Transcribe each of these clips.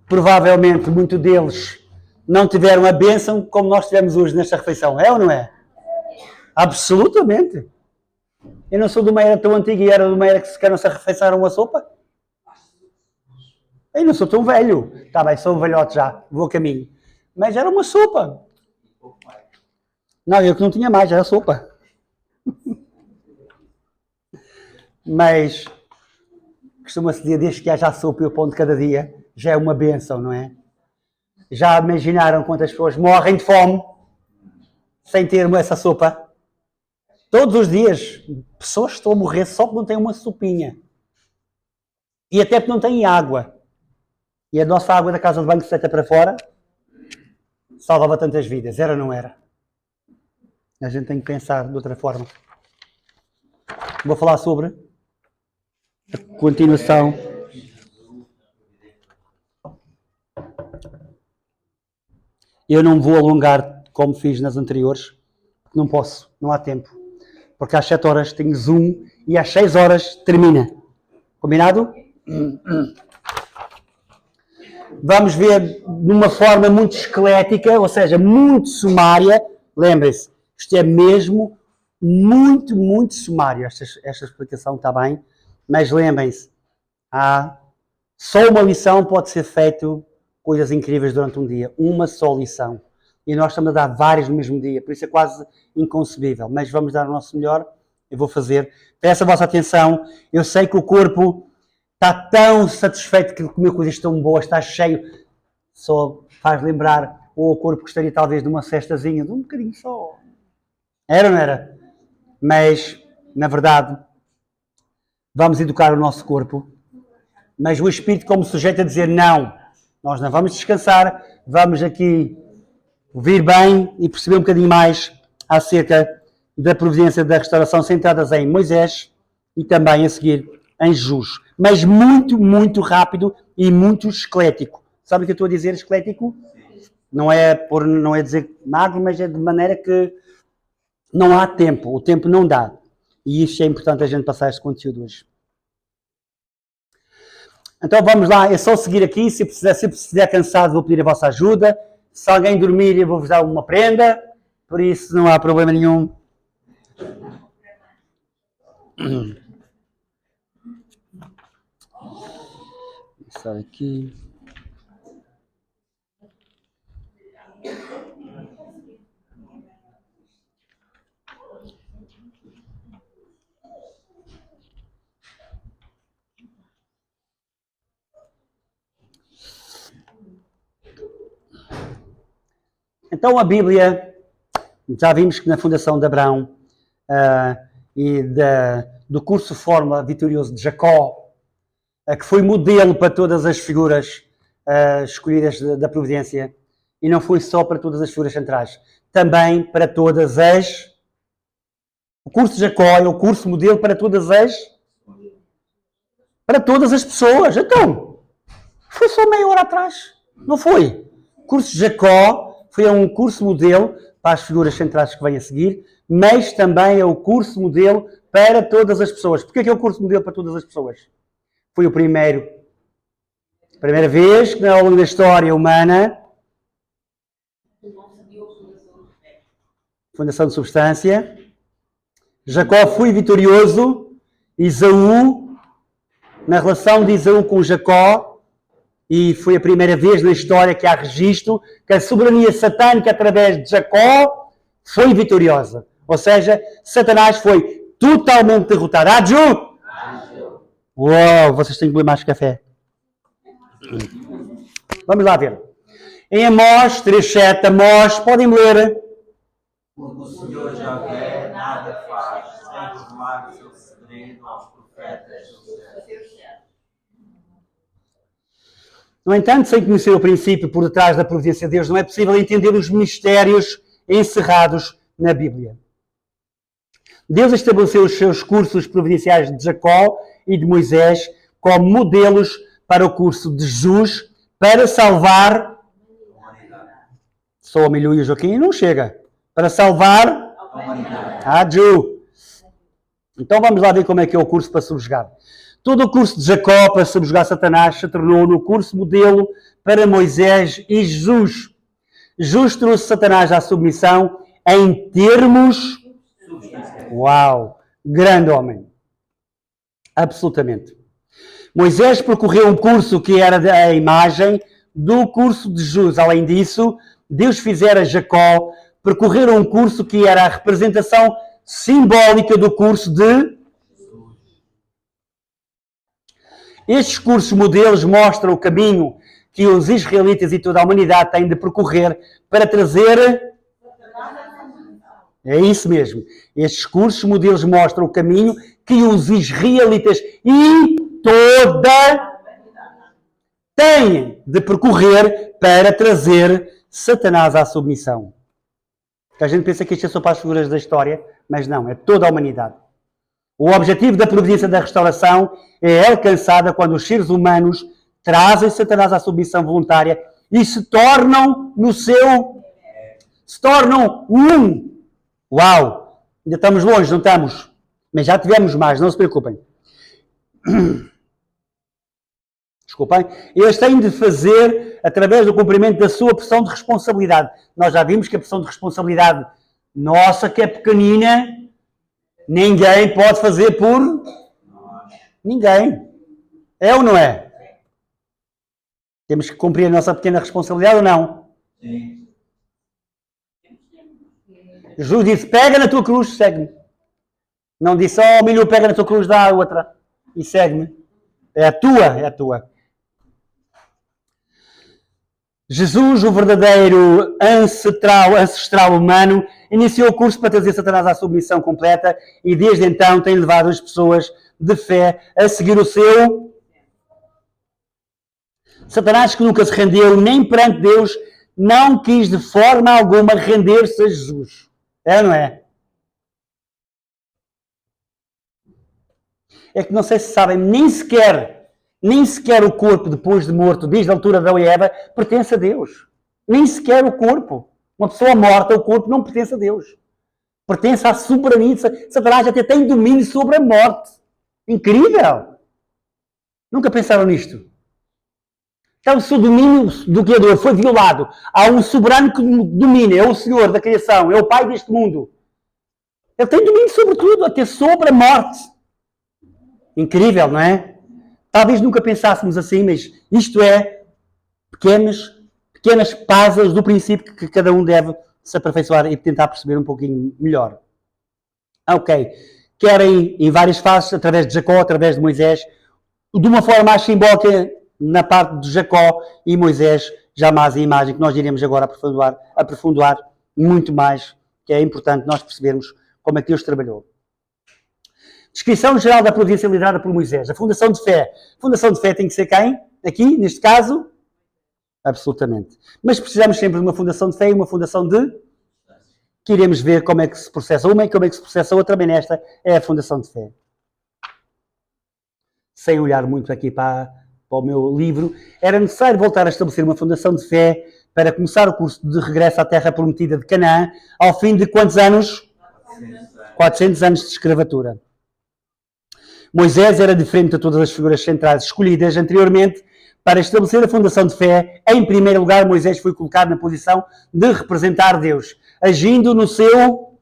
provavelmente, muitos deles não tiveram a bênção como nós tivemos hoje nesta refeição. É ou não é? Absolutamente. Eu não sou de uma era tão antiga e era de uma era que sequer não se arrefeiçaram a sopa. Eu não sou tão velho. Está bem, sou um velhote já, vou a caminho. Mas era uma sopa. Não, eu que não tinha mais, era sopa. Mas costuma-se dizer, desde que haja a sopa e o pão de cada dia, já é uma bênção, não é? Já imaginaram quantas pessoas morrem de fome sem ter essa sopa? Todos os dias, pessoas estão a morrer só porque não têm uma sopinha. E até porque não têm água. E a nossa água da casa de banho, se deita para fora, salvava tantas vidas. Era ou não era? A gente tem que pensar de outra forma. Vou falar sobre a continuação. Eu não vou alongar como fiz nas anteriores, porque não posso, não há tempo. Porque às 7 horas tenho Zoom e às 6 horas termina. Combinado? Vamos ver de uma forma muito esquelética, ou seja, muito sumária. Lembrem-se, isto é mesmo muito, muito sumário. Esta explicação está bem, mas lembrem-se, só uma lição pode ser feito coisas incríveis durante um dia. Uma só lição. E nós estamos a dar várias no mesmo dia, por isso é quase inconcebível. Mas vamos dar o nosso melhor, eu vou fazer. Peço a vossa atenção, eu sei que o corpo está tão satisfeito que comeu coisas tão boas, está cheio, só faz lembrar, ou o corpo gostaria talvez de uma cestazinha, de um bocadinho só. Era ou não era? Mas, na verdade, vamos educar o nosso corpo, mas o Espírito como sujeito a dizer não, nós não vamos descansar, vamos aqui ouvir bem e perceber um bocadinho mais acerca da providência da restauração centradas em Moisés e também a seguir em Jesus. Mas muito, muito rápido e muito esquelético. Sabe o que eu estou a dizer, esquelético? Não é dizer magro, mas é de maneira que não há tempo. O tempo não dá. E isso é importante a gente passar este conteúdo hoje. Então vamos lá, é só seguir aqui. Se estiver cansado, vou pedir a vossa ajuda. Se alguém dormir, eu vou-vos dar uma prenda. Por isso não há problema nenhum. Começar aqui. Então a Bíblia, já vimos que na fundação de Abraão e do curso Fórmula Vitorioso de Jacó, que foi modelo para todas as figuras escolhidas da providência, e não foi só para todas as figuras centrais, também para todas as... O curso de Jacó é o curso modelo para todas as pessoas. Então, foi só meia hora atrás, não foi? O curso de Jacó foi um curso modelo para as figuras centrais que vêm a seguir, mas também é o curso modelo para todas as pessoas. Porquê que é o curso modelo para todas as pessoas? Foi a primeira vez que, ao longo da história humana, fundação de substância, Jacó foi vitorioso, Esaú, na relação de Esaú com Jacó, e foi a primeira vez na história que há registro que a soberania satânica através de Jacó foi vitoriosa. Ou seja, Satanás foi totalmente derrotado. Adju! Uau, vocês têm que beber mais café. Vamos lá ver. Em Amós 3:7, Amós, podem ler. Porque o Senhor Javé nada faz, sem revelar o seu segredo aos profetas do céu. No entanto, sem conhecer o princípio por detrás da providência de Deus, não é possível entender os mistérios encerrados na Bíblia. Deus estabeleceu os seus cursos providenciais de Jacó e de Moisés como modelos para o curso de Jesus para salvar... Só o Milho e o Joaquim não chega. Para salvar a Ju. Então vamos lá ver como é que é o curso para subjugar. Todo o curso de Jacó para subjugar Satanás se tornou no curso modelo para Moisés e Jesus. Jesus trouxe Satanás à submissão em termos... Uau! Grande homem. Absolutamente. Moisés percorreu um curso que era a imagem do curso de Jesus. Além disso, Deus fizera Jacó percorrer um curso que era a representação simbólica do curso de... Estes cursos modelos mostram o caminho que os israelitas e toda a humanidade têm de percorrer para trazer... É isso mesmo. Estes cursos modelos mostram o caminho que os israelitas e toda têm de percorrer para trazer Satanás à submissão. A gente pensa que isto é só para as figuras da história, mas não, é toda a humanidade. O objetivo da providência da restauração é alcançada quando os seres humanos trazem Satanás à submissão voluntária e se tornam se tornam um. Uau! Ainda estamos longe, não estamos? Mas já tivemos mais, não se preocupem. Desculpem. Eles têm de fazer através do cumprimento da sua pressão de responsabilidade. Nós já vimos que a pressão de responsabilidade nossa, que é pequenina, ninguém pode fazer por ninguém. É ou não é? Temos que cumprir a nossa pequena responsabilidade ou não? Sim. Jesus disse, pega na tua cruz, segue-me. Não disse, oh, milho, pega na tua cruz, dá a outra e segue-me. É a tua, é a tua. Jesus, o verdadeiro ancestral humano, iniciou o curso para trazer Satanás à submissão completa e desde então tem levado as pessoas de fé a seguir o seu... Satanás, que nunca se rendeu nem perante Deus, não quis de forma alguma render-se a Jesus. É ou não é? É que não sei se sabem, nem sequer o corpo depois de morto, desde a altura de Adão e Eva, pertence a Deus. Nem sequer o corpo. Uma pessoa morta, o corpo não pertence a Deus. Pertence à soberania. Satanás até tem domínio sobre a morte. Incrível! Nunca pensaram nisto? Então, se o domínio do Criador foi violado, há um soberano que domina, é o Senhor da criação, é o Pai deste mundo. Ele tem domínio sobre tudo, até sobre a morte. Incrível, não é? Talvez nunca pensássemos assim, mas isto é pequenas puzzles do princípio que cada um deve se aperfeiçoar e tentar perceber um pouquinho melhor. Ok. Querem em várias fases, através de Jacó, através de Moisés, de uma forma mais simbólica na parte de Jacó e Moisés, jamais a imagem que nós iremos agora aprofundar muito mais, que é importante nós percebermos como é que Deus trabalhou. Descrição geral da providência liderada por Moisés. A fundação de fé. A fundação de fé tem que ser quem? Aqui, neste caso? Absolutamente. Mas precisamos sempre de uma fundação de fé e uma fundação de... que iremos ver como é que se processa uma e como é que se processa outra. Também nesta é a fundação de fé. Sem olhar muito aqui para o meu livro, era necessário voltar a estabelecer uma fundação de fé para começar o curso de regresso à terra prometida de Canaã ao fim de quantos anos? 400 anos de escravatura. Moisés era diferente de todas as figuras centrais escolhidas anteriormente para estabelecer a fundação de fé. Em primeiro lugar, Moisés foi colocado na posição de representar Deus, agindo no seu...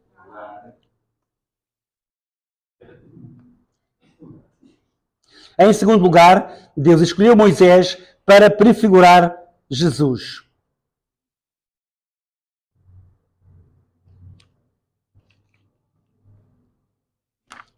Em segundo lugar, Deus escolheu Moisés para prefigurar Jesus.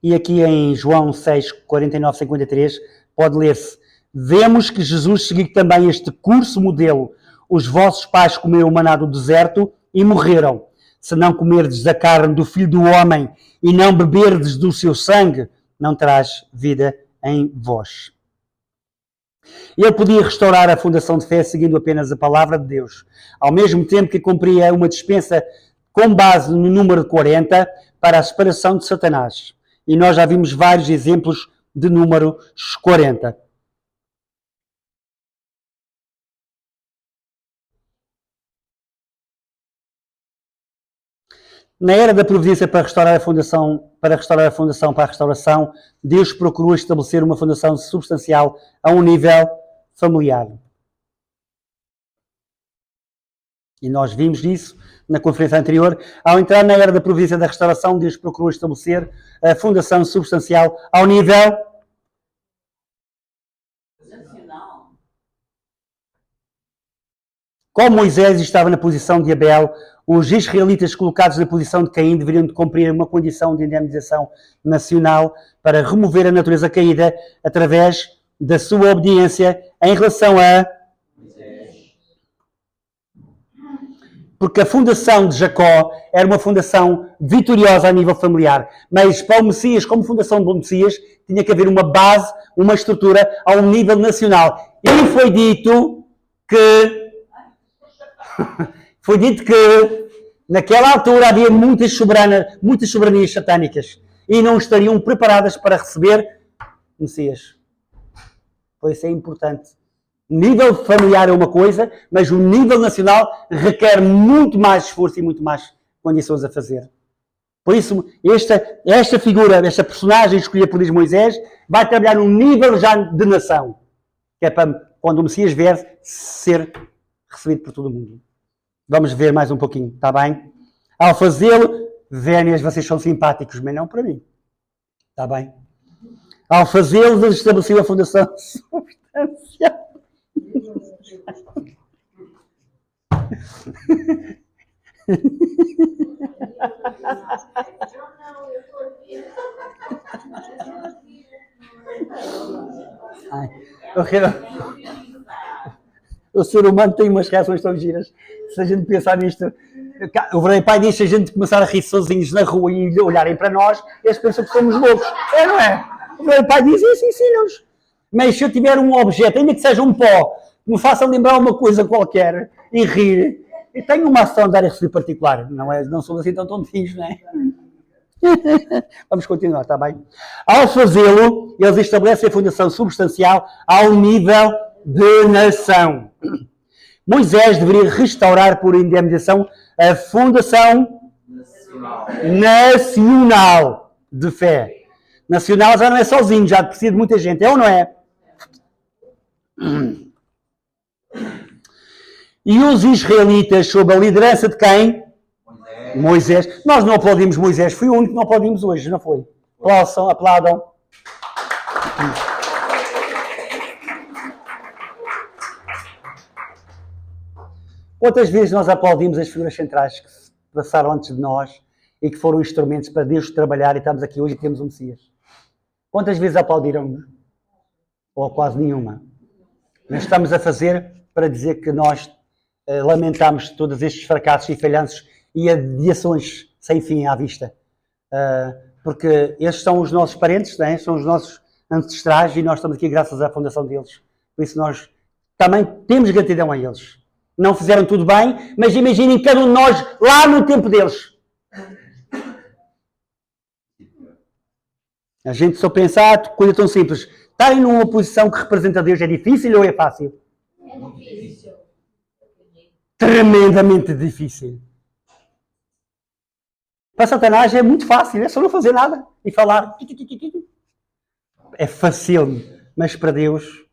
E aqui em João 6, 49, 53, pode ler-se: vemos que Jesus seguiu também este curso modelo. Os vossos pais comeram o maná do deserto e morreram. Se não comerdes da carne do Filho do Homem e não beberdes do seu sangue, não terás vida em vós. Ele podia restaurar a fundação de fé seguindo apenas a palavra de Deus, ao mesmo tempo que cumpria uma dispensa com base no número 40 para a separação de Satanás. E nós já vimos vários exemplos de número 40. Na era da providência para restaurar a fundação, para a restauração, Deus procurou estabelecer uma fundação substancial a um nível familiar. E nós vimos isso na conferência anterior. Ao entrar na era da providência da restauração, Deus procurou estabelecer a fundação substancial ao nível nacional. Como Moisés estava na posição de Abel, os israelitas colocados na posição de Caim deveriam de cumprir uma condição de indemnização nacional para remover a natureza caída através da sua obediência em relação a... Porque a fundação de Jacó era uma fundação vitoriosa a nível familiar. Mas para o Messias, como fundação do Messias, tinha que haver uma base, uma estrutura a um nível nacional. E foi dito que naquela altura havia muitas soberanias satânicas e não estariam preparadas para receber o Messias. Por isso é importante. O nível familiar é uma coisa, mas o nível nacional requer muito mais esforço e muito mais condições a fazer. Por isso, esta figura, esta personagem escolhida por Moisés, vai trabalhar num nível já de nação. Que é para, quando o Messias vier, ser recebido por todo o mundo. Vamos ver mais um pouquinho, está bem? Ao fazê-lo, Vénias, vocês são simpáticos, mas não para mim. Está bem? Ao fazê-lo, Deus estabeleceu a fundação substancial. Ai, o ser humano tem umas reações tão giras. Se a gente pensar nisto, o Verdadeiro Pai diz: se a gente começar a rir sozinhos na rua e olharem para nós, eles pensam que somos loucos. É, não é? O Verdadeiro Pai diz isso, ensina-nos. Mas se eu tiver um objeto, ainda que seja um pó, que me faça lembrar uma coisa qualquer e rir, eu tenho uma ação de dar e receber particular. Não somos assim tão tontinhos, não é? Vamos continuar, está bem? Ao fazê-lo, eles estabelecem a fundação substancial ao nível de nação. Moisés deveria restaurar por indemnização a fundação nacional de fé. Nacional já não é sozinho, já precisa de muita gente, é ou não é? E os israelitas, sob a liderança de quem? Moisés. Nós não aplaudimos Moisés, foi o único que não aplaudimos hoje, não foi? Aplaudam. Quantas vezes nós aplaudimos as figuras centrais que se passaram antes de nós e que foram instrumentos para Deus trabalhar e estamos aqui hoje e temos um Messias? Quantas vezes aplaudiram-nos? Ou quase nenhuma. Mas estamos a fazer para dizer que nós lamentamos todos estes fracassos e falhanços e adiações sem fim à vista. Porque estes são os nossos parentes, não é? São os nossos ancestrais e nós estamos aqui graças à fundação deles. Por isso nós também temos gratidão a eles. Não fizeram tudo bem, mas imaginem cada um de nós lá no tempo deles. A gente só pensa, coisa tão simples. Estarem numa posição que representa Deus é difícil ou é fácil? É difícil. Tremendamente difícil. Para Satanás é muito fácil, é só não fazer nada e falar. É fácil, mas para Deus,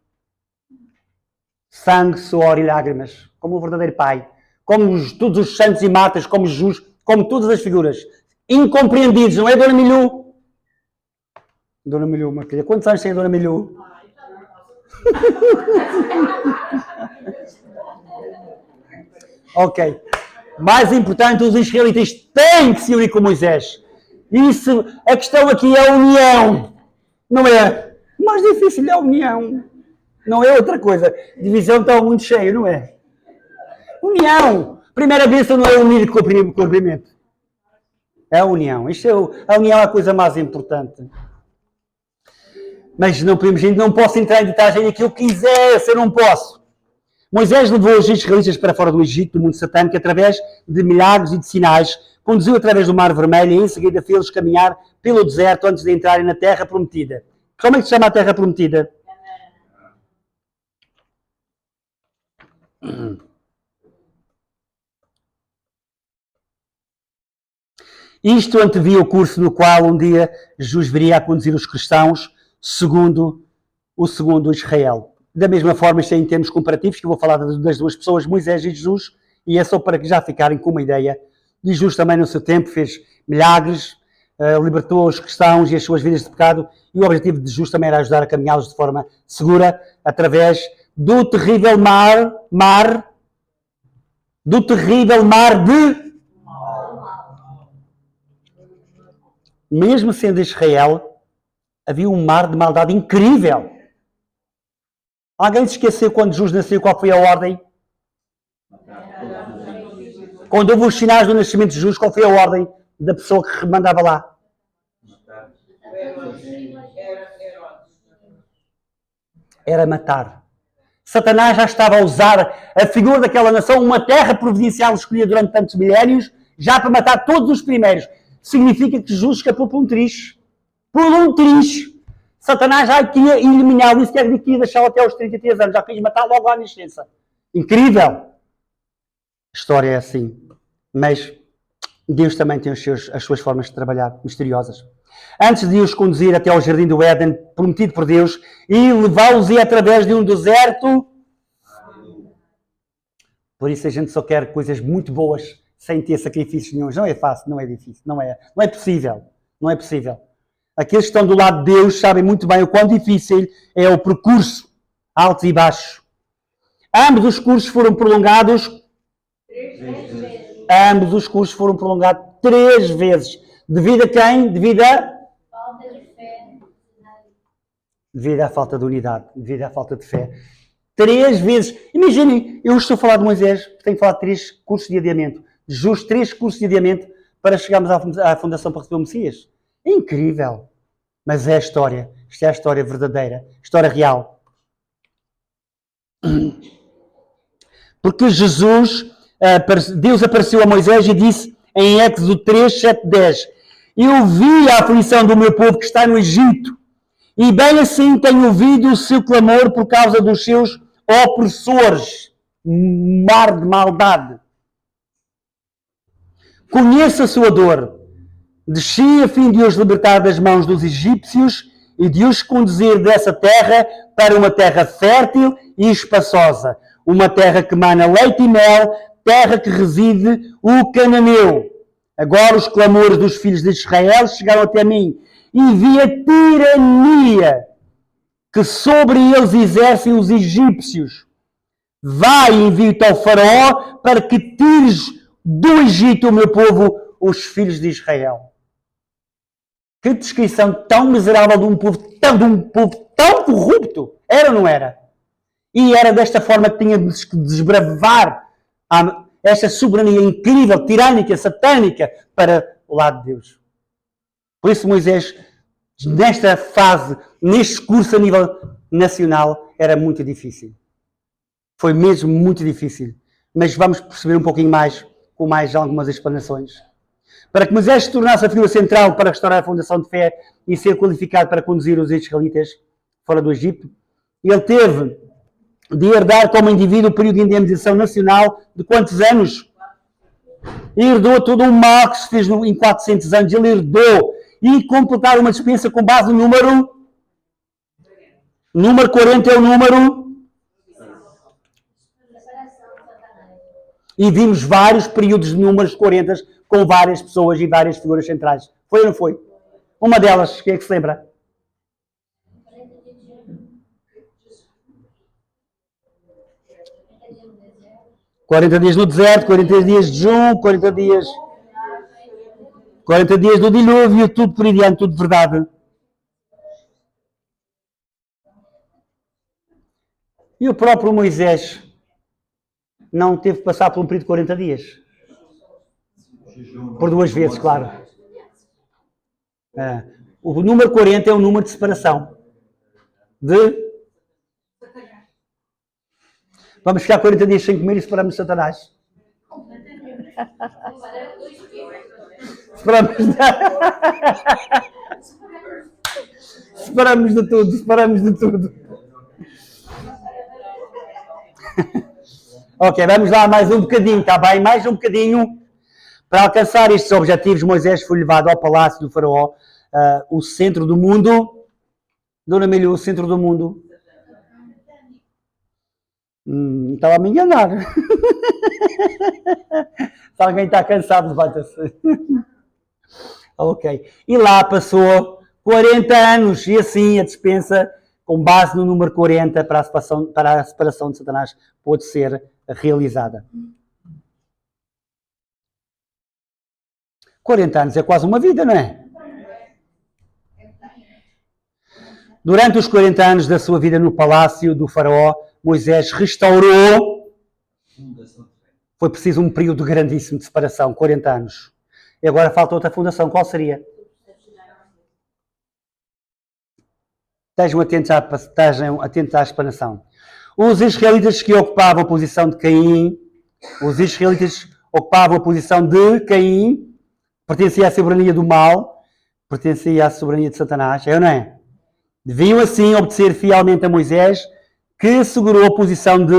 sangue, suor e lágrimas, como o verdadeiro Pai, como todos os santos e matas, como Jesus, como todas as figuras, incompreendidos, não é, Dona Milu? Dona Milu, uma filha. Quantos anos tem a Dona Milu? Ok. Mais importante, os israelitas têm que se unir com Moisés. Isso, a questão aqui é a união. Não é? O mais difícil é a união. Não é outra coisa. Divisão está muito cheia, não é? União. Primeira bênção não é unir com o cumprimento. É a união. A união é a coisa mais importante. Mas não podemos, não posso entrar em detalhe naquilo que quiser, se eu não posso. Moisés levou os israelitas para fora do Egito, do mundo satânico, através de milagres e de sinais, conduziu através do Mar Vermelho e em seguida fez-los caminhar pelo deserto antes de entrarem na Terra Prometida. Como é que se chama a Terra Prometida? Isto antevia o curso no qual um dia Jesus viria a conduzir os cristãos segundo o segundo Israel. Da mesma forma, isto é em termos comparativos, que eu vou falar das duas pessoas, Moisés e Jesus, e é só para que já ficarem com uma ideia. Jesus também no seu tempo fez milagres, libertou os cristãos e as suas vidas de pecado, e o objetivo de Jesus também era ajudar a caminhá-los de forma segura através do terrível mar de... Mesmo sendo Israel, havia um mar de maldade incrível. Alguém se esqueceu quando Jesus nasceu, qual foi a ordem? Quando houve os sinais do nascimento de Jesus, qual foi a ordem da pessoa que mandava lá? Era matar. Satanás já estava a usar a figura daquela nação, uma terra providencial escolhida durante tantos milénios, já para matar todos os primeiros. Significa que Jesus escapou por um triz. Por um triz. Satanás já queria eliminá-lo, isso quer dizer que ia deixá-lo até aos 33 anos. Já quis matar logo à nascença. Incrível! A história é assim. Mas Deus também tem as suas formas de trabalhar, misteriosas. Antes de os conduzir até ao jardim do Éden, prometido por Deus, e levá-los através de um deserto. Por isso a gente só quer coisas muito boas, sem ter sacrifícios nenhums. Não é fácil, não é difícil, não é possível. Não é possível. Aqueles que estão do lado de Deus sabem muito bem o quão difícil é o percurso, altos e baixos. Ambos os cursos foram prolongados 3 vezes. Devido a quem? Devido à falta de unidade, devido à falta de fé. 3 vezes. Imaginem, eu estou a falar de Moisés, tenho que falar de 3 cursos de adiamento. Jesus, 3 cursos de adiamento para chegarmos à fundação para receber o Messias. É incrível. Mas é a história. Isto é a história verdadeira. História real. Porque Deus apareceu a Moisés e disse em Êxodo 3, 7, 10: Eu vi a aflição do meu povo que está no Egito, e bem assim tenho ouvido o seu clamor por causa dos seus opressores. Mar de maldade. Conheço a sua dor. Desci a fim de os libertar das mãos dos egípcios e de os conduzir dessa terra para uma terra fértil e espaçosa, uma terra que mana leite e mel, terra que reside o cananeu. Agora os clamores dos filhos de Israel chegaram até mim, e vi a tirania que sobre eles exercem os egípcios. Vai e envio-te ao faraó para que tires do Egito o meu povo, os filhos de Israel. Que descrição tão miserável de um povo tão corrupto. Era ou não era? E era desta forma que tinha de desbravar esta soberania incrível, tirânica, satânica, para o lado de Deus. Por isso Moisés, nesta fase, neste curso a nível nacional, era muito difícil. Foi mesmo muito difícil. Mas vamos perceber um pouquinho mais, com mais algumas explanações. Para que Moisés se tornasse a figura central para restaurar a fundação de fé e ser qualificado para conduzir os israelitas fora do Egito, ele teve de herdar como indivíduo o período de indemnização nacional de quantos anos? Herdou todo o mal que se fez em 400 anos. Ele herdou e completar uma dispensa com base no número 40 é o número. E vimos vários períodos de números 40 com várias pessoas e várias figuras centrais. Foi ou não foi? Uma delas, quem é que se lembra? $40 dias no deserto, 40 dias de junho, 40 dias do dilúvio, tudo por aí diante, tudo verdade. E o próprio Moisés não teve que passar por um período de 40 dias. Por 2 vezes, claro. O número 40 é o número de separação. Vamos ficar 40 dias sem comer e separamos Satanás. Separamos de tudo. Ok, vamos lá mais um bocadinho, está bem? Mais um bocadinho Para alcançar estes objetivos, Moisés foi levado ao palácio do faraó, o centro do mundo. Dona Milho, o centro do mundo. Estava a me enganar. Se alguém está cansado, levanta-se. Ok. E lá passou 40 anos e assim a dispensa, com base no número 40, para a separação de Satanás, pôde ser realizada. 40 anos é quase uma vida, não é? Durante os 40 anos da sua vida no palácio do faraó, Moisés restaurou. Foi preciso um período grandíssimo de separação, 40 anos. E agora falta outra fundação. Qual seria? Estejam atentos à explanação. Os israelitas que ocupavam a posição de Caim, pertencia à soberania do mal, pertencia à soberania de Satanás, é ou não é? Deviam assim obedecer fielmente a Moisés, que segurou a posição de...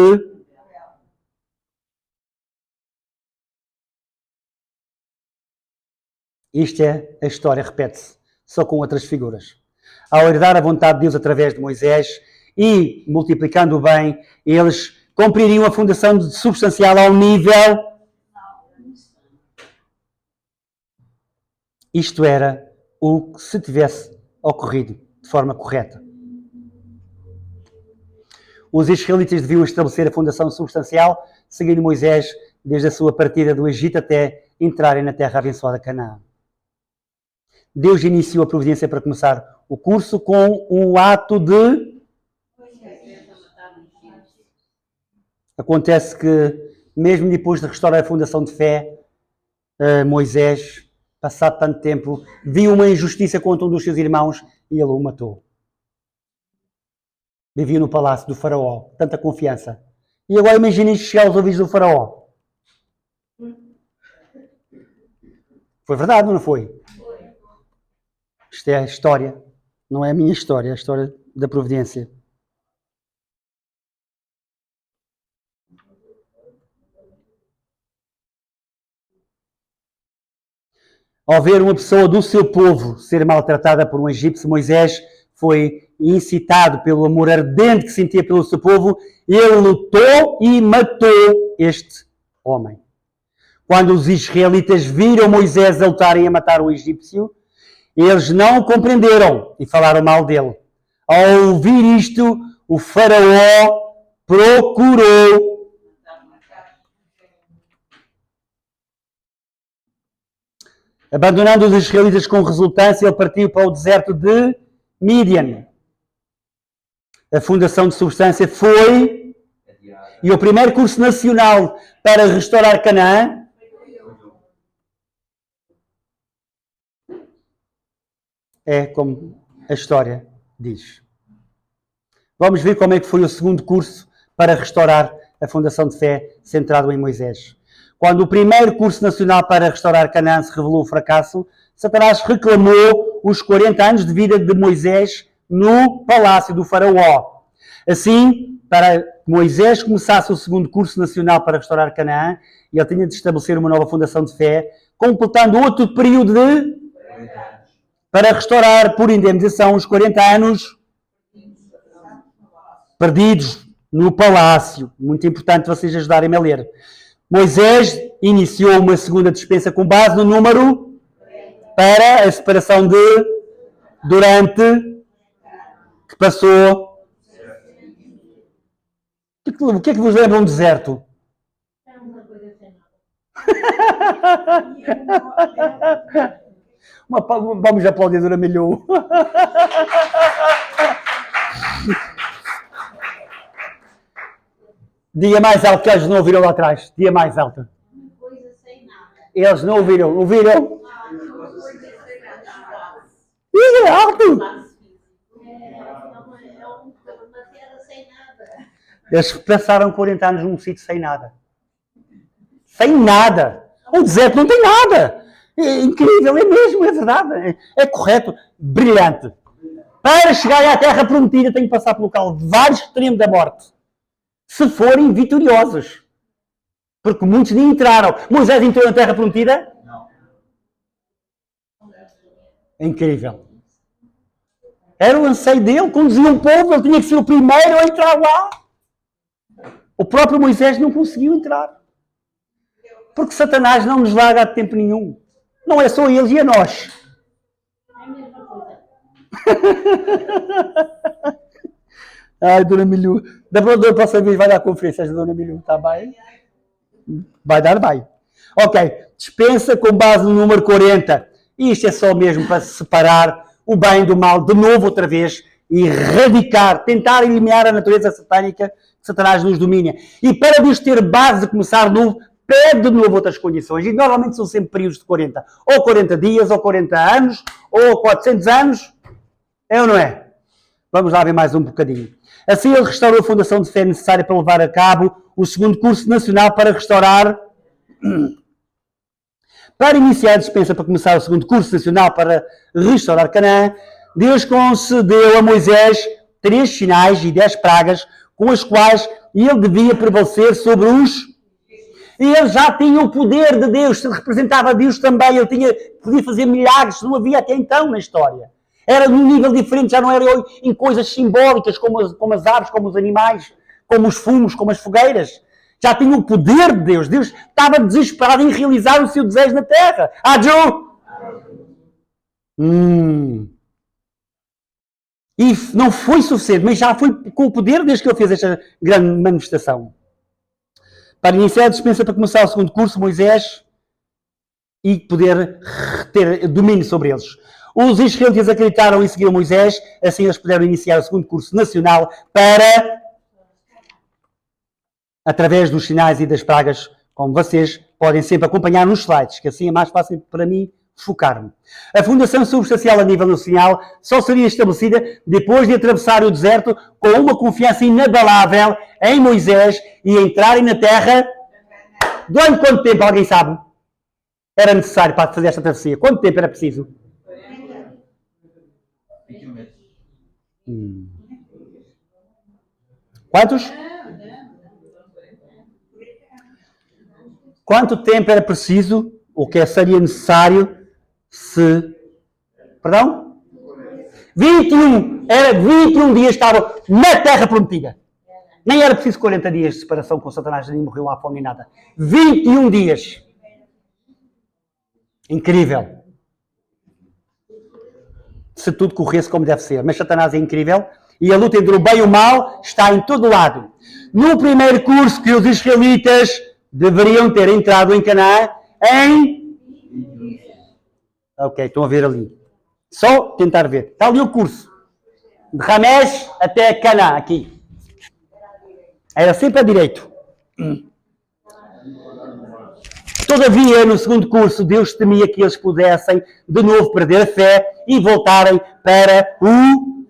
Isto é, a história repete-se, só com outras figuras. Ao herdar a vontade de Deus através de Moisés e multiplicando o bem, eles cumpririam a fundação substancial ao nível... Isto era o que se tivesse ocorrido de forma correta. Os israelitas deviam estabelecer a fundação substancial, seguindo Moisés desde a sua partida do Egito até entrarem na terra abençoada Canaã. Deus iniciou a providência para começar o curso com um ato de... Acontece que, mesmo depois de restaurar a fundação de fé, Moisés, passado tanto tempo, viu uma injustiça contra um dos seus irmãos e ele o matou. Vivia no palácio do faraó, tanta confiança. E agora imaginem chegar aos ouvidos do faraó. Foi verdade ou não foi? Isto é a história. Não é a minha história, é a história da providência. Ao ver uma pessoa do seu povo ser maltratada por um egípcio, Moisés foi incitado pelo amor ardente que sentia pelo seu povo. Ele lutou e matou este homem. Quando os israelitas viram Moisés a lutar e a matar o egípcio, eles não compreenderam e falaram mal dele. Ao ouvir isto, o faraó procurou abandonando os israelitas com resultância, ele partiu para o deserto de Midian. A fundação de substância foi... E o primeiro curso nacional para restaurar Canaã é como a história diz. Vamos ver como é que foi o segundo curso para restaurar a fundação de fé centrado em Moisés. Quando o primeiro curso nacional para restaurar Canaã se revelou um fracasso, Satanás reclamou os 40 anos de vida de Moisés no palácio do faraó. Assim, para que Moisés começasse o segundo curso nacional para restaurar Canaã, ele tinha de estabelecer uma nova fundação de fé, completando outro período para restaurar por indemnização os 40 anos perdidos no palácio. Muito importante vocês ajudarem-me a ler. Moisés iniciou uma segunda dispensa com base no número para a separação de durante que passou. O que é que vos lembra um deserto? Vamos aplaudir a Dona Milhou. Diga mais alto, que eles não ouviram lá atrás. Diga mais alto. Uma coisa sem nada. Eles não ouviram. Ouviram? Uma coisa sem nada. Diga alto. É uma terra sem nada. Eles passaram 40 anos num sítio sem nada. Sem nada. O deserto não tem nada. É incrível, é mesmo, é verdade. É correto. Brilhante. Para chegar à terra prometida, tem que passar pelo calvário extremo da morte. Se forem vitoriosos. Porque muitos nem entraram. Moisés entrou na terra prometida? É incrível. Era o anseio dele, conduzia um povo, ele tinha que ser o primeiro a entrar lá. O próprio Moisés não conseguiu entrar. Porque Satanás não nos larga de tempo nenhum. Não é só eles e a nós. É a mesma coisa. Ai, Dona Milu. Da próxima vez vai dar conferências da Dona Milu, está bem? Vai dar, vai. Ok. Dispensa com base no número 40. Isto é só mesmo para separar o bem do mal, de novo outra vez, e erradicar, tentar eliminar a natureza satânica que Satanás nos domina. E para Deus ter base de começar de novo, pede de novo outras condições. E normalmente são sempre períodos de 40. Ou 40 dias, ou 40 anos, ou 400 anos. É ou não é? Vamos lá ver mais um bocadinho. Assim ele restaurou a fundação de fé necessária para levar a cabo o segundo curso nacional para restaurar... Para iniciar a dispensa para começar o segundo curso nacional para restaurar Canaã, Deus concedeu a Moisés 3 sinais e 10 pragas com as quais ele devia prevalecer sobre os... E ele já tinha o poder de Deus, ele representava Deus também, ele podia fazer milagres, não havia até então na história. Era num nível diferente, já não era em coisas simbólicas como as aves, como os animais, como os fumos, como as fogueiras. Já tinha o poder de Deus. Deus estava desesperado em realizar o seu desejo na terra. Ah, Joe? E não foi suficiente, mas já foi com o poder de Deus que ele fez esta grande manifestação. Para iniciar a dispensa para começar o segundo curso, Moisés, e poder ter domínio sobre eles. Os israelitas acreditaram e seguiram Moisés, assim eles puderam iniciar o segundo curso nacional para... através dos sinais e das pragas, como vocês podem sempre acompanhar nos slides, que assim é mais fácil para mim focar-me. A fundação substancial a nível nacional só seria estabelecida depois de atravessar o deserto com uma confiança inabalável em Moisés e entrarem na terra. Durante quanto tempo, alguém sabe? Era necessário para fazer esta travessia? Quanto tempo era preciso? 21 meses. Quantos? Quanto tempo era preciso, ou que seria necessário, se... Perdão? 21. Era 21 dias estavam na Terra Prometida. Nem era preciso 40 dias de separação com Satanás, nem morreu à fome nem nada. 21 dias. Incrível. Se tudo corresse como deve ser. Mas Satanás é incrível. E a luta entre o bem e o mal está em todo lado. No primeiro curso que os israelitas deveriam ter entrado em Canaã em... Ok, estão a ver ali. Só tentar ver. Está ali o curso. De Ramés até Canaã, aqui. Era sempre a direito. Todavia, no segundo curso, Deus temia que eles pudessem de novo perder a fé e voltarem para o...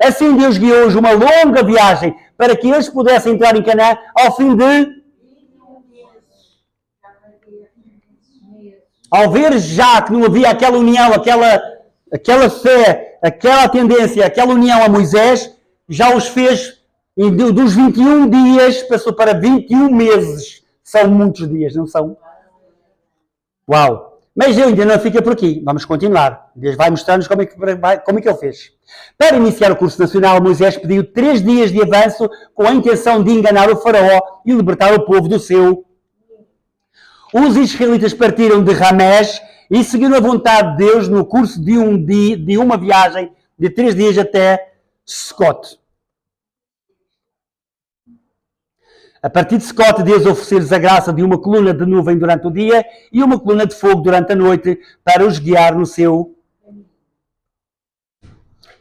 Assim Deus guiou-os uma longa viagem para que eles pudessem entrar em Canaã ao fim de... Ao ver já que não havia aquela união, aquela fé, aquela tendência, aquela união a Moisés, já os fez, dos 21 dias, passou para 21 meses. São muitos dias, não são? Uau! Mas eu ainda não fica por aqui. Vamos continuar. Deus vai mostrar-nos como é que ele fez. Para iniciar o curso nacional, Moisés pediu 3 dias de avanço com a intenção de enganar o faraó e libertar o povo do seu... Os israelitas partiram de Ramés e seguiram a vontade de Deus no curso de uma viagem de 3 dias até Sucote. A partir de Sucote, Deus ofereceu-lhes a graça de uma coluna de nuvem durante o dia e uma coluna de fogo durante a noite para os guiar no seu...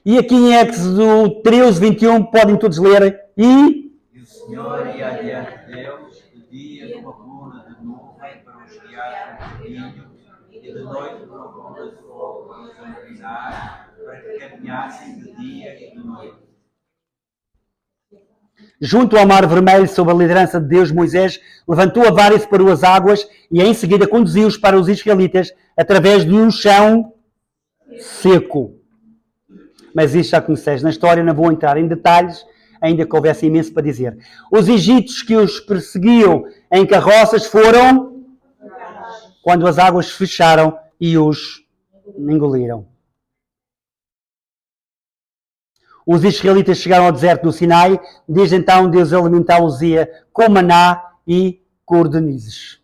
E aqui em Éxodo 13, 21, podem todos ler. E o Senhor ia adiante deles, de dia numa coluna de nuvem para os guiar no caminho, e de noite numa coluna de fogo para os iluminar, para que caminhassem de dia e de noite. Junto ao Mar Vermelho, sob a liderança de Deus, Moisés levantou a vara e separou as águas e em seguida conduziu-os para os israelitas através de um chão seco. Mas isto já conheceis na história, não vou entrar em detalhes, ainda que houvesse imenso para dizer. Os egípcios que os perseguiam em carroças foram quando as águas fecharam e os engoliram. Os israelitas chegaram ao deserto do Sinai. Desde então Deus alimentá-los-ia com maná e cordonizes.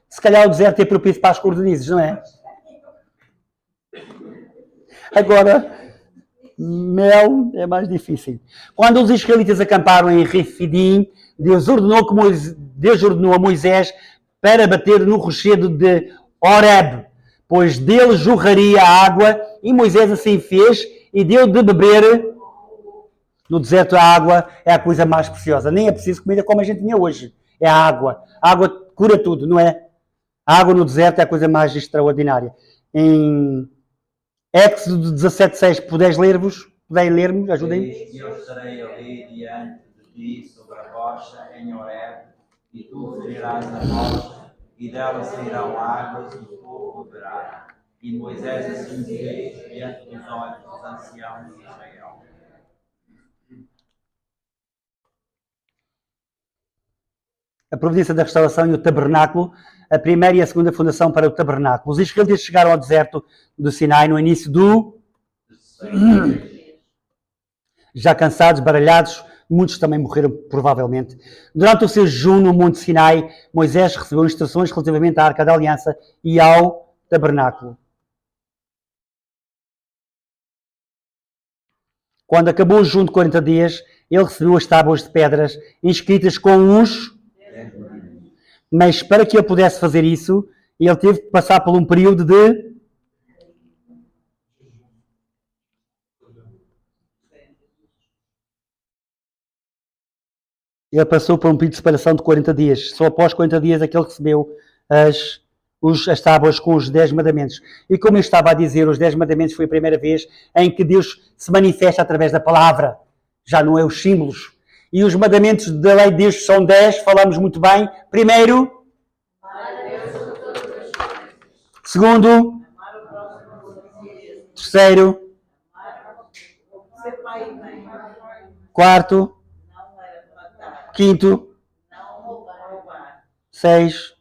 Se calhar o deserto é propício para as cordonizes, não é? Agora, mel é mais difícil. Quando os israelitas acamparam em Refidim, Deus ordenou a Moisés para bater no rochedo de Horeb, pois dele jorraria a água, e Moisés assim fez, e deu de beber. No deserto a água é a coisa mais preciosa. Nem é preciso comida como a gente tinha hoje. É a água. A água cura tudo, não é? A água no deserto é a coisa mais extraordinária. Em Éxodo 17:6, podeis ler-me, ajudem-me. E eu estarei ali diante de ti sobre a rocha em Horeb, e tu ferirás a rocha, e dela sairão águas, e o povo beberá. E Moisés assim fez diante dos olhos dos anciãos de Israel. A providência da restauração e o tabernáculo, a primeira e a segunda fundação para o tabernáculo. Os israelitas chegaram ao deserto do Sinai no início do... Já cansados, baralhados, muitos também morreram provavelmente. Durante o seu jejum no Monte Sinai, Moisés recebeu instruções relativamente à Arca da Aliança e ao tabernáculo. Quando acabou o jejum de 40 dias, ele recebeu as tábuas de pedras inscritas com os... Mas para que ele pudesse fazer isso, ele teve que passar por um período de... Ele passou por um período de separação de 40 dias. Só após 40 dias é que ele recebeu as tábuas com os 10 mandamentos. E como eu estava a dizer, os 10 mandamentos foi a primeira vez em que Deus se manifesta através da palavra. Já não é os símbolos. E os mandamentos da lei de Deus são 10, falamos muito bem. Primeiro... Segundo, terceiro, quarto, quinto, 6,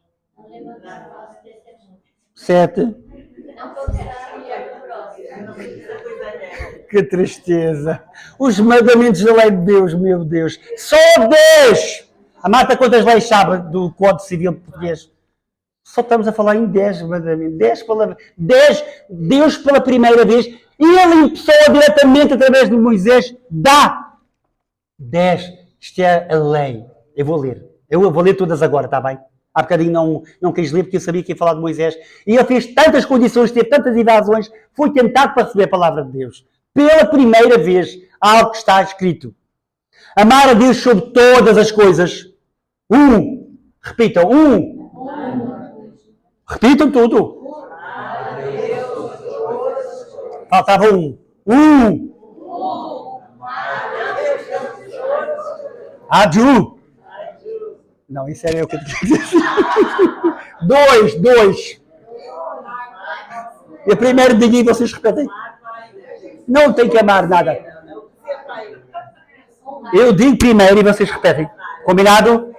7. Que tristeza. Os mandamentos da lei de Deus, meu Deus. Só 10. A Marta, quantas leis sabe do Código Civil Português? Só estamos a falar em 10 mandamentos. 10, Deus pela primeira vez, ele em pessoa diretamente através de Moisés dá 10. Isto é a lei. Eu vou ler todas agora, está bem? Há bocadinho não quis ler porque eu sabia que ia falar de Moisés. E ele fez tantas condições, teve tantas evasões, foi tentado para receber a palavra de Deus. Pela primeira vez, há algo que está escrito. Amar a Deus sobre todas as coisas. Repitam, Repitam tudo. Faltava um. Aju. Não, isso era eu que tinha que dizer. 2. E primeiro digo e vocês repetem. Não tem que amar nada. Eu digo primeiro e vocês repetem. Combinado?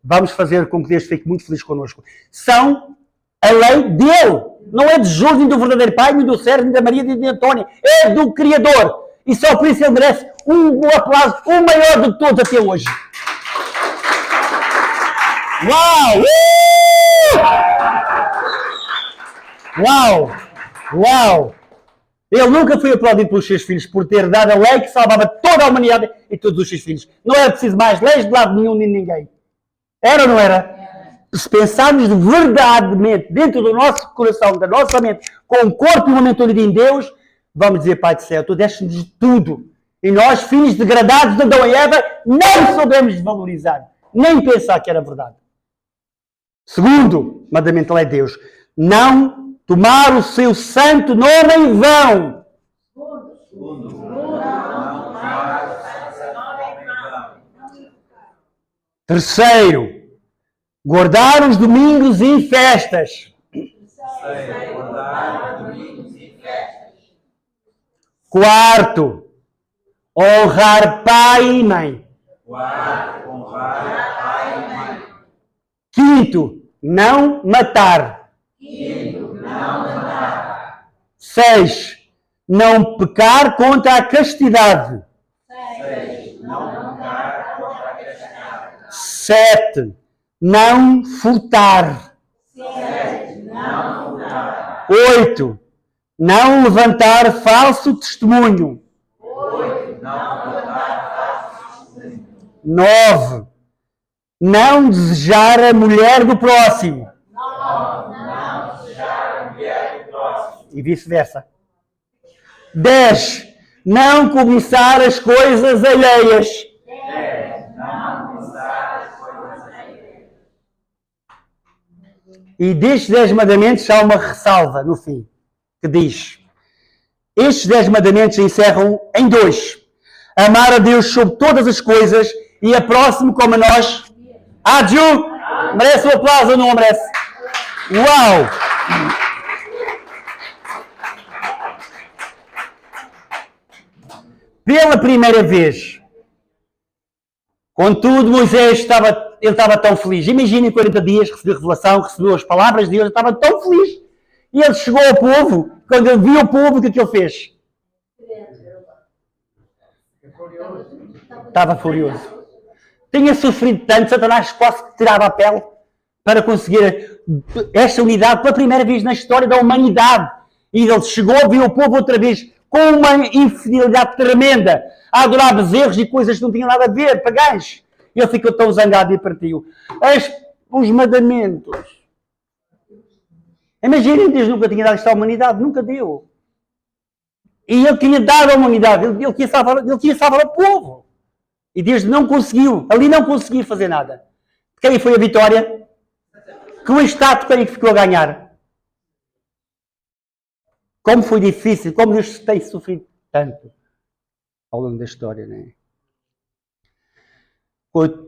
Vamos fazer com que Deus fique muito feliz connosco. São a lei dele. Não é de Jorge, nem do verdadeiro Pai, nem do Sérgio, nem da Maria, nem de António. É do Criador. E só por isso ele merece um aplauso, o maior de todos até hoje. Uau! Ele nunca foi aplaudido pelos seus filhos por ter dado a lei que salvava toda a humanidade e todos os seus filhos. Não era preciso mais leis de lado nenhum nem ninguém. Era ou não era? Se pensarmos verdadeiramente dentro do nosso coração, da nossa mente, com o corpo e uma mente unida em Deus, vamos dizer, Pai do céu, tu deste-nos de tudo. E nós, filhos degradados de Adão e Eva, não soubemos valorizar, nem pensar que era verdade. Segundo mandamento da lei de Deus, não tomar o seu santo nome em vão. Terceiro, guardar os domingos e festas. Quarto, honrar pai e mãe. Quinto, não matar. 6, não pecar contra a castidade. 6. Não pecar contra a castidade. 7. Não furtar. 7. Não furtar. 8. Não levantar falso testemunho. 8. Não levantar falso testemunho. 9. Não desejar a mulher do próximo. 9. Não desejar a mulher do próximo. E vice-versa. 10. Não cobiçar as coisas alheias. 10. Não cobiçar as coisas alheias. E destes 10 mandamentos há uma ressalva no fim, que diz: estes 10 mandamentos encerram em 2. Amar a Deus sobre todas as coisas e a próximo como a nós. Adju! Merece um aplauso ou não merece? Uau! Pela primeira vez, contudo, Moisés estava tão feliz. Imaginem 40 dias, recebeu a revelação, recebeu as palavras de Deus, estava tão feliz. E ele chegou ao povo, quando ele viu o povo, o que é que ele fez? Estava furioso. Tinha sofrido tanto, Satanás quase que tirava a pele para conseguir esta unidade pela primeira vez na história da humanidade. E ele chegou, viu o povo outra vez com uma infidelidade tremenda, a adorar bezerros e coisas que não tinham nada a ver, pagães. E ele ficou tão zangado e partiu. Os mandamentos. Imaginem, Deus nunca tinha dado isto à humanidade, nunca deu. E ele tinha dado à humanidade, ele tinha salvar o povo. E Deus não conseguiu, ali não conseguiu fazer nada. Quem foi a vitória? Que o Estado quem ficou a ganhar? Como foi difícil, como Deus tem sofrido tanto ao longo da história, não é?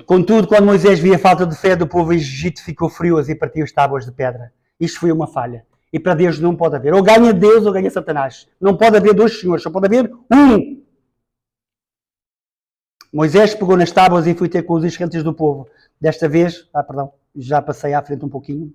Contudo, quando Moisés via a falta de fé do povo, o Egito ficou furioso e partiu as tábuas de pedra. Isto foi uma falha. E para Deus não pode haver. Ou ganha Deus ou ganha Satanás. Não pode haver dois senhores, só pode haver um. Moisés pegou nas tábuas e foi ter com os israelitas do povo. Desta vez, já passei à frente um pouquinho.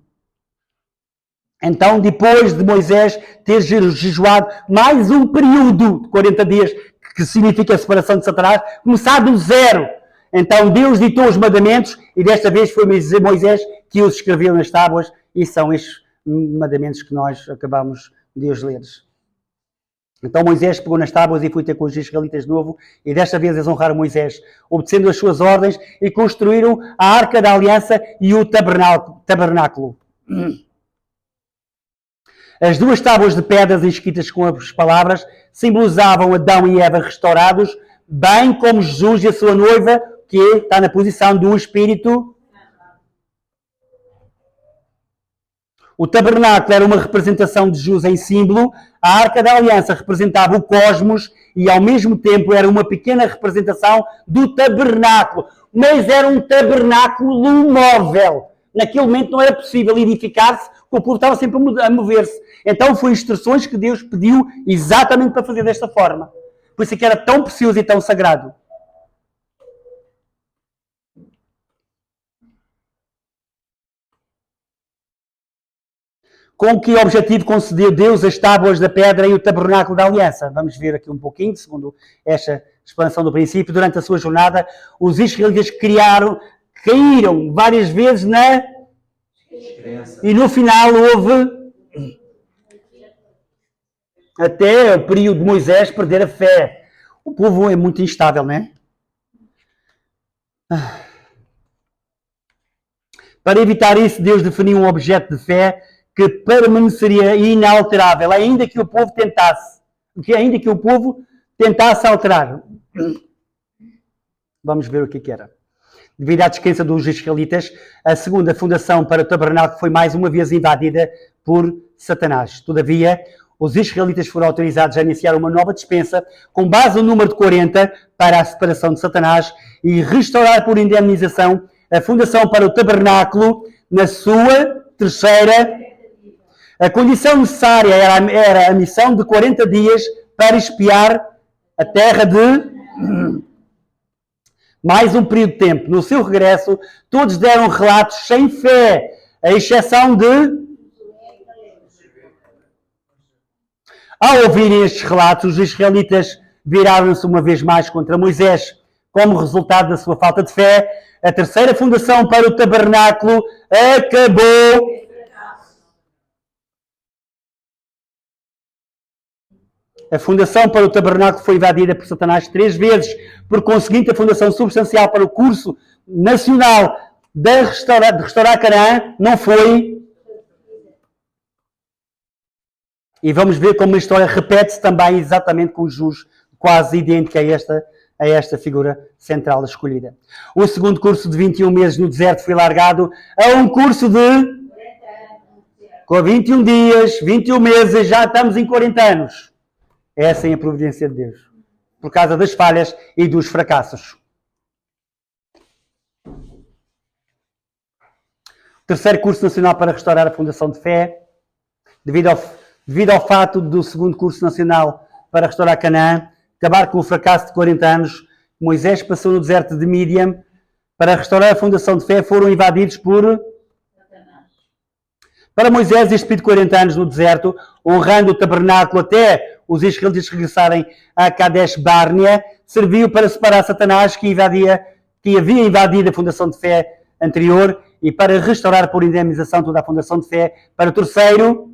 Então, depois de Moisés ter jejuado mais um período de 40 dias, que significa a separação de Satanás, começar do zero. Então, Deus ditou os mandamentos e desta vez foi Moisés que os escreveu nas tábuas e são estes mandamentos que nós acabamos de os ler. Então Moisés pegou nas tábuas e foi ter com os israelitas de novo e desta vez eles honraram Moisés, obedecendo as suas ordens e construíram a Arca da Aliança e o tabernáculo. As duas tábuas de pedras escritas com as palavras simbolizavam Adão e Eva restaurados, bem como Jesus e a sua noiva, que está na posição do Espírito. O tabernáculo era uma representação de Jesus em símbolo, a Arca da Aliança representava o cosmos e ao mesmo tempo era uma pequena representação do tabernáculo, mas era um tabernáculo móvel. Naquele momento não era possível edificar-se, porque o povo estava sempre a mover-se. Então foi instruções que Deus pediu exatamente para fazer desta forma. Por isso é que era tão precioso e tão sagrado. Com que objetivo concedeu Deus as tábuas da pedra e o tabernáculo da aliança? Vamos ver aqui um pouquinho, segundo esta expansão do princípio. Durante a sua jornada, os israelitas caíram várias vezes na... E no final houve... Até o período de Moisés perder a fé. O povo é muito instável, não é? Para evitar isso, Deus definiu um objeto de fé que permaneceria inalterável, ainda que o povo tentasse alterar. Vamos ver o que era. Devido à descrença dos israelitas, a segunda fundação para o tabernáculo foi mais uma vez invadida por Satanás. Todavia, os israelitas foram autorizados a iniciar uma nova dispensa com base no número de 40 para a separação de Satanás e restaurar por indemnização a fundação para o tabernáculo na sua terceira. A condição necessária era a missão de 40 dias para espiar a terra de mais um período de tempo. No seu regresso, todos deram relatos sem fé, à exceção de Ao ouvirem estes relatos, os israelitas viraram-se uma vez mais contra Moisés. Como resultado da sua falta de fé, a terceira fundação para o tabernáculo acabou. A fundação para o tabernáculo foi invadida por Satanás 3 vezes. Por conseguinte, a fundação substancial para o curso nacional de restaurar Canaã não foi. E vamos ver como a história repete-se também exatamente com os jus, quase idêntica a esta figura central escolhida. O segundo curso de 21 meses no deserto foi largado a um curso de... Com 21 dias, 21 meses, já estamos em 40 anos. Essa é a providência de Deus. Por causa das falhas e dos fracassos. Terceiro curso nacional para restaurar a fundação de fé. Devido ao fato do segundo curso nacional para restaurar Canaã acabar com o fracasso de 40 anos, Moisés passou no deserto de Midian. Para restaurar a fundação de fé foram invadidos por... Para Moisés, este período de 40 anos no deserto, honrando o tabernáculo até os israelitas regressarem a Kadesh Barnea, serviu para separar Satanás que havia invadido a fundação de fé anterior e para restaurar por indemnização toda a fundação de fé para o terceiro.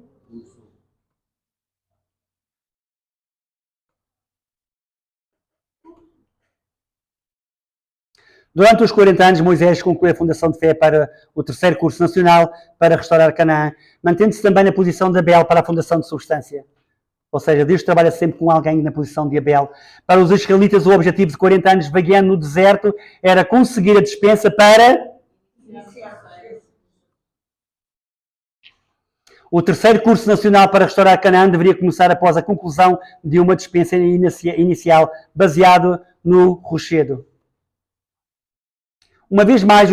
Durante os 40 anos, Moisés concluiu a fundação de fé para o terceiro curso nacional para restaurar Canaã, mantendo-se também na posição de Abel para a fundação de substância. Ou seja, Deus trabalha sempre com alguém na posição de Abel. Para os israelitas, o objetivo de 40 anos vagueando no deserto era conseguir a dispensa para... O terceiro curso nacional para restaurar Canaã deveria começar após a conclusão de uma dispensa inicial baseado no rochedo. Uma vez mais,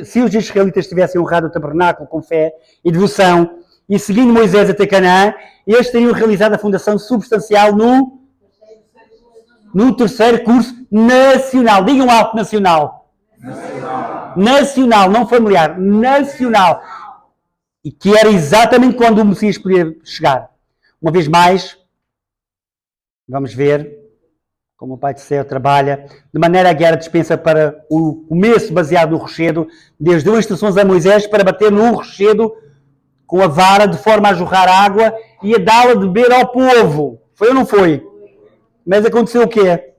se os israelitas tivessem honrado o tabernáculo com fé e devoção e seguindo Moisés até Canaã, eles teriam realizado a fundação substancial no terceiro curso nacional. Digam alto, nacional. Nacional, não familiar. Nacional. E que era exatamente quando o Messias podia chegar. Uma vez mais, vamos ver como o Pai do Céu trabalha, de maneira a guiar a dispensa para o começo baseado no rochedo. Deus deu instruções a Moisés para bater no rochedo com a vara, de forma a jorrar água e a dá-la de beber ao povo. Foi ou não foi? Mas aconteceu o quê?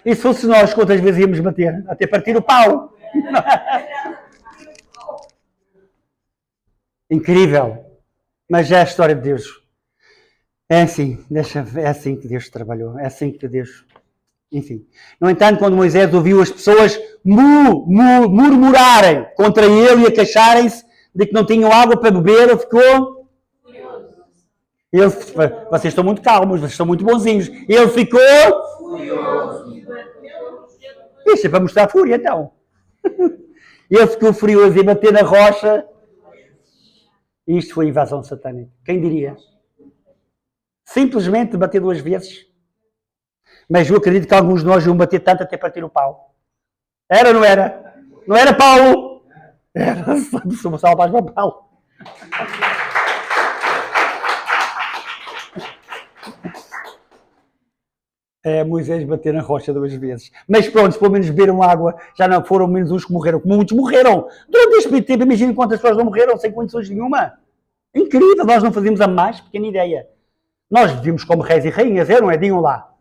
E se fosse nós, quantas vezes íamos bater? Até partir o pau. Incrível. Mas já é a história de Deus. É assim que Deus trabalhou, é assim que Deus... Enfim. No entanto, quando Moisés ouviu as pessoas murmurarem contra ele e a queixarem-se de que não tinham água para beber, ele ficou... Vocês estão muito calmos, vocês estão muito bonzinhos. Ele ficou... Isso é para mostrar a fúria, então. Ele ficou furioso e bateu na rocha. Isto foi invasão satânica. Quem diria? Simplesmente bater 2 vezes. Mas eu acredito que alguns de nós iam bater tanto até partir o pau. Era ou não era? Não era Paulo? Era. Somos salvados para Paulo. É, Moisés bater na rocha 2 vezes. Mas pronto, pelo menos beberam água. Já não foram menos uns que morreram. Muitos morreram. Durante este tempo, imaginem quantas pessoas não morreram sem condições nenhuma. Incrível, nós não fazíamos a mais pequena ideia. Nós vivíamos como reis e rainhas, não é? Digam lá.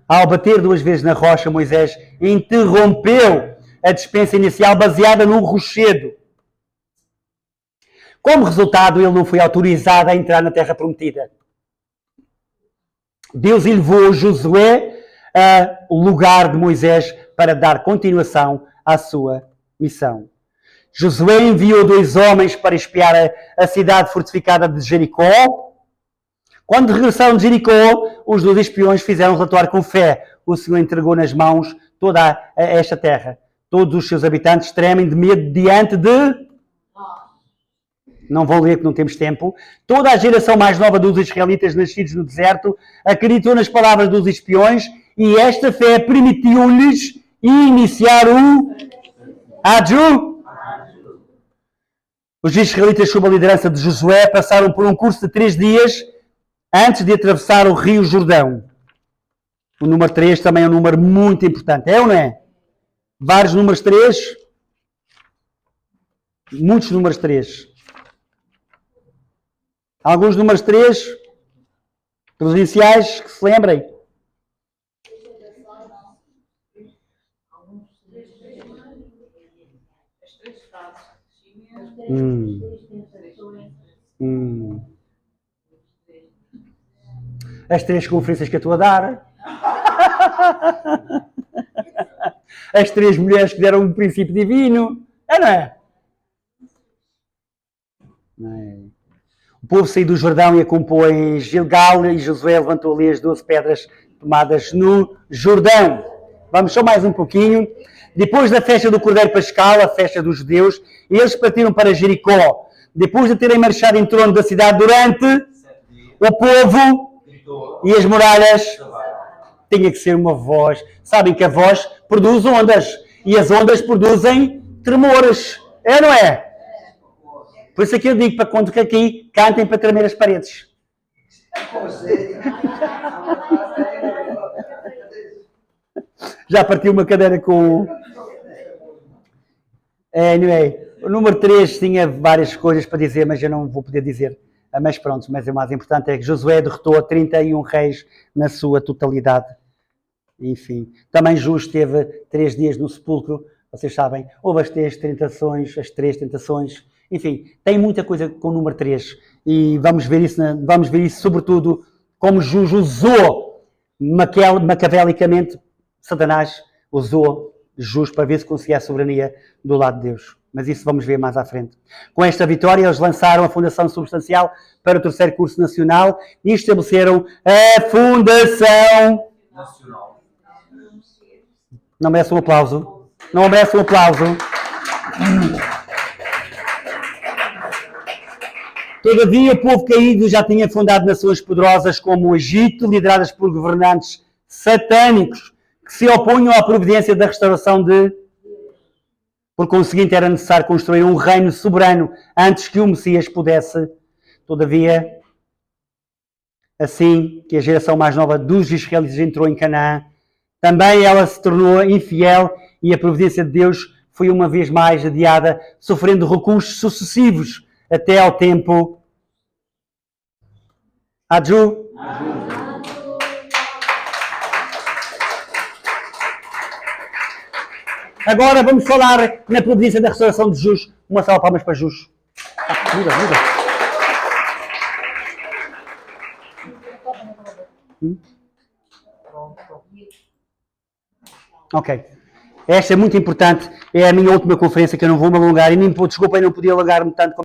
Ao bater 2 vezes na rocha, Moisés interrompeu a dispensa inicial baseada no rochedo. Como resultado, ele não foi autorizado a entrar na terra prometida. Deus elevou Josué ao lugar de Moisés para dar continuação à sua missão. Josué enviou 2 homens para espiar a cidade fortificada de Jericó. Quando regressaram de Jericó, os 2 espiões fizeram-se atuar com fé. O Senhor entregou nas mãos toda esta terra. Todos os seus habitantes tremem de medo diante de... Não vou ler que não temos tempo. Toda a geração mais nova dos israelitas nascidos no deserto acreditou nas palavras dos espiões e esta fé permitiu-lhes iniciar Adju. Os israelitas, sob a liderança de Josué, passaram por um curso de 3 dias antes de atravessar o rio Jordão. O número 3 também é um número muito importante. É ou não é? Vários números 3. Muitos números 3. Alguns números 3 provinciais que se lembrem. As 3 conferências que eu estou a dar. As 3 mulheres que deram um princípio divino. É, não é? Não é? O povo saiu do Jordão e acampou em Gilgal e Josué levantou ali as 12 pedras tomadas no Jordão. Vamos só mais um pouquinho. Depois da festa do Cordeiro Pascal, a festa dos judeus, eles partiram para Jericó. Depois de terem marchado em torno da cidade durante, o povo e as muralhas, tinha que ser uma voz. Sabem que a voz produz ondas e as ondas produzem tremores. É ou não é? Por isso é que eu digo para quando que aqui cantem para tremer as paredes. Já partiu uma cadeira com... Anyway, o número 3 tinha várias coisas para dizer, mas eu não vou poder dizer. Mas pronto, mas o mais importante é que Josué derrotou 31 reis na sua totalidade. Enfim, também Jus teve 3 dias no sepulcro, vocês sabem, houve as 3 tentações, enfim, tem muita coisa com o número 3 e vamos ver isso sobretudo como Jus usou maquiavelicamente, Satanás usou Jus para ver se conseguia a soberania do lado de Deus. Mas isso vamos ver mais à frente. Com esta vitória, eles lançaram a fundação substancial para o 3º curso nacional e estabeleceram a fundação nacional. Não merece um aplauso. Não merece um aplauso. Todavia, o povo caído já tinha fundado nações poderosas como o Egito, lideradas por governantes satânicos, que se opunham à providência da restauração de... Por conseguinte, era necessário construir um reino soberano antes que o Messias pudesse. Todavia, assim que a geração mais nova dos israelitas entrou em Canaã, também ela se tornou infiel e a providência de Deus foi uma vez mais adiada, sofrendo recursos sucessivos até ao tempo. Adju. Agora vamos falar na providência da restauração de Jus. Uma salva de palmas para Jus. Ok. Esta é muito importante. É a minha última conferência que eu não vou me alongar. E nem, desculpa, eu não podia alongar-me tanto.